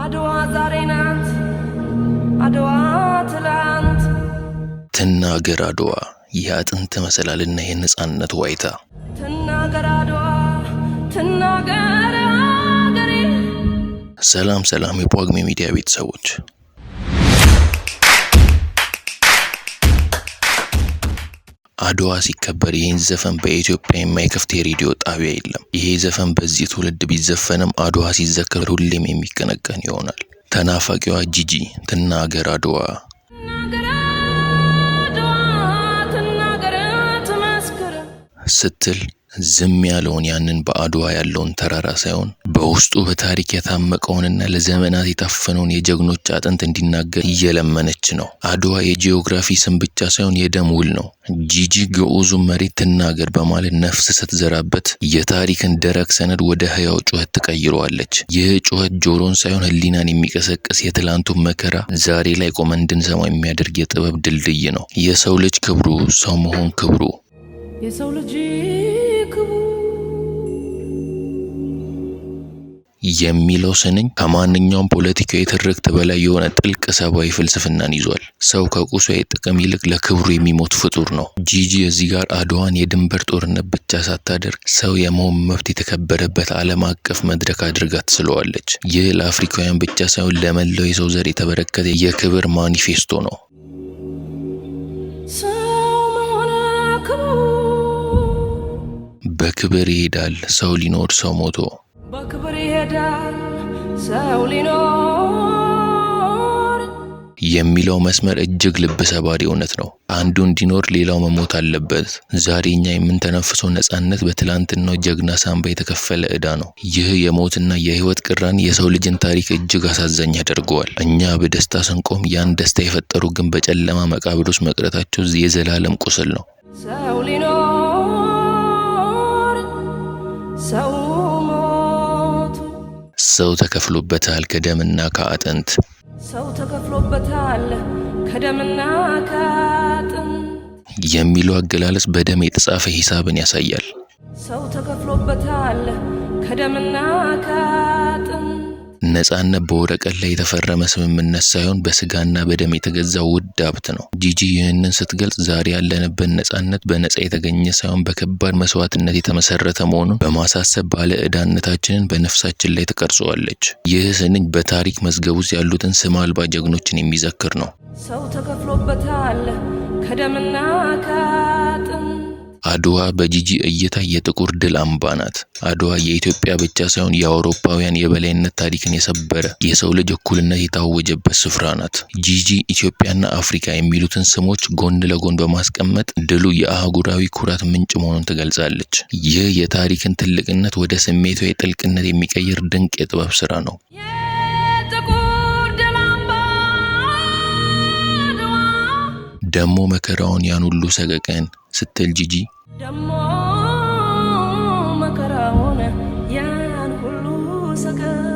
አድዋ ዛሬ ናት አድዋ ትላንት ትናገር አድዋ የአጥንት መሰላልና የነጻነት ዋይታ ትናገር አድዋ ትናገር አገሬ። ሰላም የጳጉሜ ሚዲያ ቤተሰቦች አድዋ ሲከበር ይህን ዘፈን በኢትዮጵያ የማይከፍት የሬዲዮ ጣቢያ የለም። ይሄ ዘፈን በዚህ ትውልድ ቢዘፈንም አድዋ ሲዘከር ሁሌም የሚቀነቀን ይሆናል። ተናፋቂዋ ጂጂ ትናገር አድዋ ስትል ዝም ያለውን ያንን በአድዋ ያለውን ተራራ ሳይሆን በውስጡ በታሪክ የታመቀውንና ለዘመናት የታፈነውን የጀግኖች አጥንት እንዲናገር እየለመነች ነው። አድዋ የጂኦግራፊ ስም ብቻ ሳይሆን የደም ውል ነው። ጂጂ ግዑዙ መሬት ትናገር በማለት ነፍስ ስትዘራበት የታሪክን ደረቅ ሰነድ ወደ ህያው ጩኸት ትቀይረዋለች። ይህ ጩኸት ጆሮን ሳይሆን ህሊናን የሚቀሰቅስ የትላንቱን መከራ ዛሬ ላይ ቆመን እንድንሰማው የሚያደርግ የጥበብ ድልድይ ነው። የሰው ልጅ ክብሩ ሰው መሆን ክብሩ የሰው ልጅ የሚለው ስንኝ ከማንኛውም ፖለቲካዊ ትርክት በላይ የሆነ ጥልቅ ሰብአዊ ፍልስፍናን ይዟል። ሰው ከቁሱ ጥቅም ይልቅ ለክብሩ የሚሞት ፍጡር ነው። ጂጂ እዚህ ጋር አድዋን የድንበር ጦርነት ብቻ ሳታደርግ ሰው የመሆን መብት የተከበረበት ዓለም አቀፍ መድረክ አድርጋ ትስለዋለች። ይህ ለአፍሪካውያን ብቻ ሳይሆን ለመላው የሰው ዘር የተበረከተ የክብር ማኒፌስቶ ነው። በክብር ይሄዳል ሰው ሊኖር ሰው ሞቶ በክብር ይሄዳል ሰው ሊኖር የሚለው መስመር እጅግ ልብ ሰባሪ እውነት ነው። አንዱ እንዲኖር ሌላው መሞት አለበት። ዛሬኛ የምንተነፍሰው ነጻነት በትላንትናው ጀግና ሳንባ የተከፈለ ዕዳ ነው። ይህ የሞትና የህይወት ቅራኔ የሰው ልጅን ታሪክ እጅግ አሳዛኝ ያደርገዋል። እኛ በደስታ ስንቆም ያን ደስታ የፈጠሩ ግን በጨለማ መቃብር ውስጥ መቅረታቸው የዘላለም ቁስል ነው። ሰው ሊኖር ሰው ሞቱ ሰው ተከፍሎበታል ከደምና ከአጥንት ሰው ተከፍሎበታል ከደምና ከአጥንት የሚለው አገላለጽ በደም የተጻፈ ሂሳብን ያሳያል። ሰው ተከፍሎበታል ከደምና ከአጥንት ነጻነት በወረቀት ላይ የተፈረመ ስምምነት ሳይሆን በስጋና በደም የተገዛ ውድ ሀብት ነው። ጂጂ ይህንን ስትገልጽ ዛሬ ያለንበት ነጻነት በነጻ የተገኘ ሳይሆን በከባድ መስዋዕትነት የተመሰረተ መሆኑን በማሳሰብ ባለ ዕዳነታችንን በነፍሳችን ላይ ተቀርጸዋለች። ይህ ስንኝ በታሪክ መዝገብ ውስጥ ያሉትን ስም አልባ ጀግኖችን የሚዘክር ነው። ሰው ተከፍሎበታል ከደምና ከአጥንት አድዋ በጂጂ እይታ የጥቁር ድል አምባ ናት። አድዋ የኢትዮጵያ ብቻ ሳይሆን የአውሮፓውያን የበላይነት ታሪክን የሰበረ የሰው ልጅ እኩልነት የታወጀበት ስፍራ ናት። ጂጂ ኢትዮጵያና አፍሪካ የሚሉትን ስሞች ጎን ለጎን በማስቀመጥ ድሉ የአህጉራዊ ኩራት ምንጭ መሆኑን ትገልጻለች። ይህ የታሪክን ትልቅነት ወደ ስሜታዊ ጥልቅነት የሚቀይር ድንቅ የጥበብ ስራ ነው። ደሞ መከራውን ያን ሁሉ ሰቀቀን ስትል ጂጂ ደሞ መከራውን ያን ሁሉ ሰቀቀን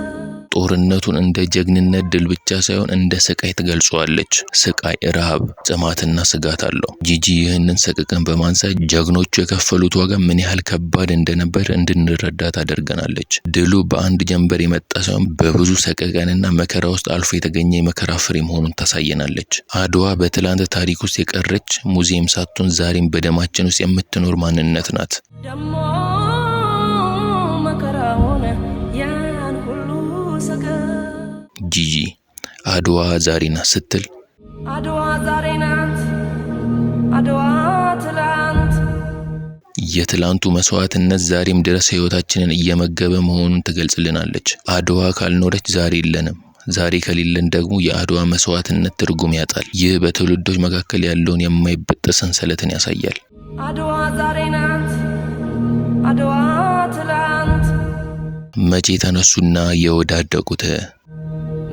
ጦርነቱን እንደ ጀግንነት ድል ብቻ ሳይሆን እንደ ስቃይ ትገልጿለች። ስቃይ፣ ረሃብ፣ ጽማትና ስጋት አለው። ጂጂ ይህንን ሰቀቀን በማንሳት ጀግኖቹ የከፈሉት ዋጋ ምን ያህል ከባድ እንደነበር እንድንረዳ ታደርገናለች። ድሉ በአንድ ጀንበር የመጣ ሳይሆን በብዙ ሰቀቀንና መከራ ውስጥ አልፎ የተገኘ የመከራ ፍሬ መሆኑን ታሳየናለች። አድዋ በትላንት ታሪክ ውስጥ የቀረች ሙዚየም ሳትሆን ዛሬም በደማችን ውስጥ የምትኖር ማንነት ናት። ደሞ መከራውን ያን ሁሉ ጂጂ አድዋ ዛሬ ናት ስትል አድዋ ዛሬ ናት አድዋ ትላንት የትላንቱ መስዋዕትነት ዛሬም ድረስ ህይወታችንን እየመገበ መሆኑን ትገልጽልናለች። አድዋ ካልኖረች ዛሬ የለንም። ዛሬ ከሌለን ደግሞ የአድዋ መስዋዕትነት ትርጉም ያጣል። ይህ በትውልዶች መካከል ያለውን የማይበጠስ ሰንሰለትን ያሳያል። አድዋ ዛሬ ናት አድዋ ትላንት መቼ ተነሱና የወዳደቁት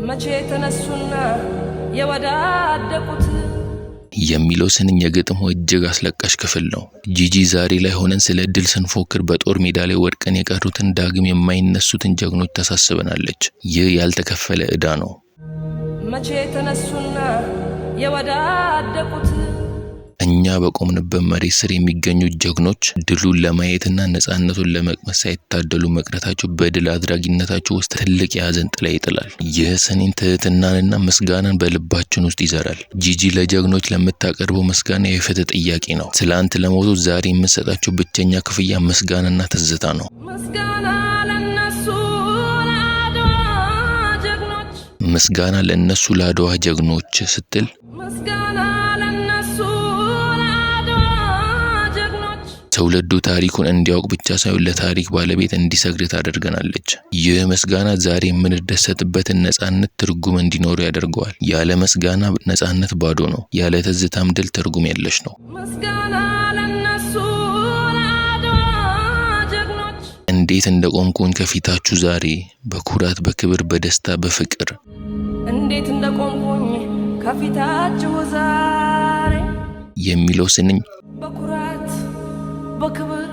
መቼ ተነሱና የወዳደቁት የሚለው ስንኝ የግጥሙ እጅግ አስለቃሽ ክፍል ነው። ጂጂ ዛሬ ላይ ሆነን ስለ ድል ስንፎክር በጦር ሜዳ ላይ ወድቀን የቀሩትን ዳግም የማይነሱትን ጀግኖች ታሳስበናለች። ይህ ያልተከፈለ ዕዳ ነው። መቼ ተነሱና የወዳደቁት እኛ በቆምንበት መሬት ስር የሚገኙ ጀግኖች ድሉን ለማየትና ነጻነቱን ለመቅመስ ሳይታደሉ መቅረታቸው በድል አድራጊነታቸው ውስጥ ትልቅ የሐዘን ጥላ ይጥላል። ይህ ስንኝ ትህትናንና ምስጋናን በልባችን ውስጥ ይዘራል። ጂጂ ለጀግኖች ለምታቀርበው ምስጋና የፍትህ ጥያቄ ነው። ትላንት ለሞቱት ዛሬ የምንሰጣቸው ብቸኛ ክፍያ ምስጋናና ትዝታ ነው። ምስጋና ለነሱ ለአድዋ ጀግኖች ስትል ትውልዱ ታሪኩን እንዲያውቅ ብቻ ሳይሆን ለታሪክ ባለቤት እንዲሰግድ ታደርገናለች። ይህ ምስጋና ዛሬ የምንደሰትበትን ነጻነት ትርጉም እንዲኖር ያደርገዋል። ያለ ምስጋና ነጻነት ባዶ ነው። ያለ ትዝታም ድል ትርጉም የለሽ ነው። እንዴት እንደቆምኩኝ ከፊታችሁ ዛሬ በኩራት በክብር በደስታ በፍቅር እንዴት እንደቆምኩኝ ከፊታችሁ ዛሬ የሚለው ስንኝ በኩራት በክብር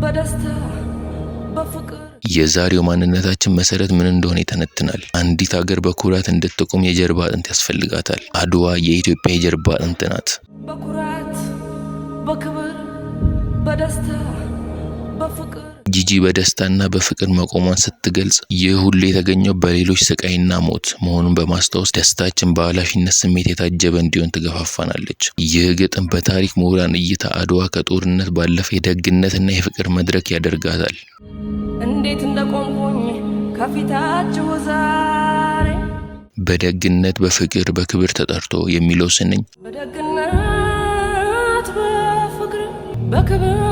በደስታ በፍቅር የዛሬው ማንነታችን መሰረት ምን እንደሆነ ይተነትናል። አንዲት ሀገር በኩራት እንድትቆም የጀርባ አጥንት ያስፈልጋታል። አድዋ የኢትዮጵያ የጀርባ አጥንት ናት። በኩራት በክብር በደስታ በፍቅር ጂጂ በደስታና በፍቅር መቆሟን ስትገልጽ ይህ ሁሉ የተገኘው በሌሎች ስቃይና ሞት መሆኑን በማስታወስ ደስታችን በኃላፊነት ስሜት የታጀበ እንዲሆን ትገፋፋናለች። ይህ ግጥም በታሪክ ምሁራን እይታ አድዋ ከጦርነት ባለፈ የደግነትና የፍቅር መድረክ ያደርጋታል። እንዴት እንደቆምኩኝ ከፊታችሁ ዛሬ በደግነት በፍቅር በክብር ተጠርቶ የሚለው ስንኝ በደግነት በፍቅር በክብር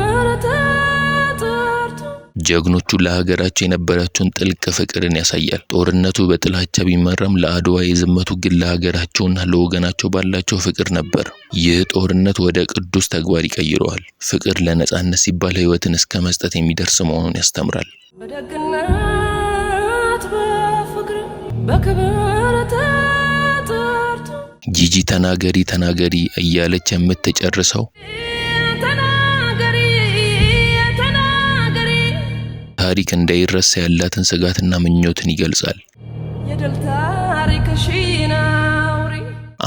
ጀግኖቹ ለሀገራቸው የነበራቸውን ጥልቅ ፍቅርን ያሳያል። ጦርነቱ በጥላቻ ቢመራም ለአድዋ የዘመቱ ግን ለሀገራቸውና ለወገናቸው ባላቸው ፍቅር ነበር። ይህ ጦርነት ወደ ቅዱስ ተግባር ይቀይረዋል። ፍቅር ለነጻነት ሲባል ሕይወትን እስከ መስጠት የሚደርስ መሆኑን ያስተምራል። በደግነት በፍቅር በክብር ተጠርቶ ጂጂ ተናገሪ ተናገሪ እያለች የምትጨርሰው ታሪክ እንዳይረሳ ያላትን ስጋትና ምኞትን ይገልጻል። የድል ታሪክሽን አውሪ።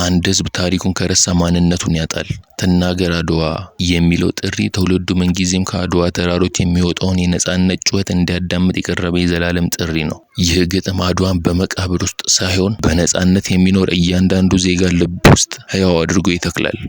አንድ ህዝብ ታሪኩን ከረሳ ማንነቱን ያጣል። ትናገር አድዋ የሚለው ጥሪ ትውልዱ ምንጊዜም ከአድዋ ተራሮች የሚወጣውን የነጻነት ጩኸት እንዲያዳምጥ የቀረበ የዘላለም ጥሪ ነው። ይህ ግጥም አድዋን በመቃብር ውስጥ ሳይሆን በነጻነት የሚኖር እያንዳንዱ ዜጋ ልብ ውስጥ ሕያው አድርጎ ይተክላል።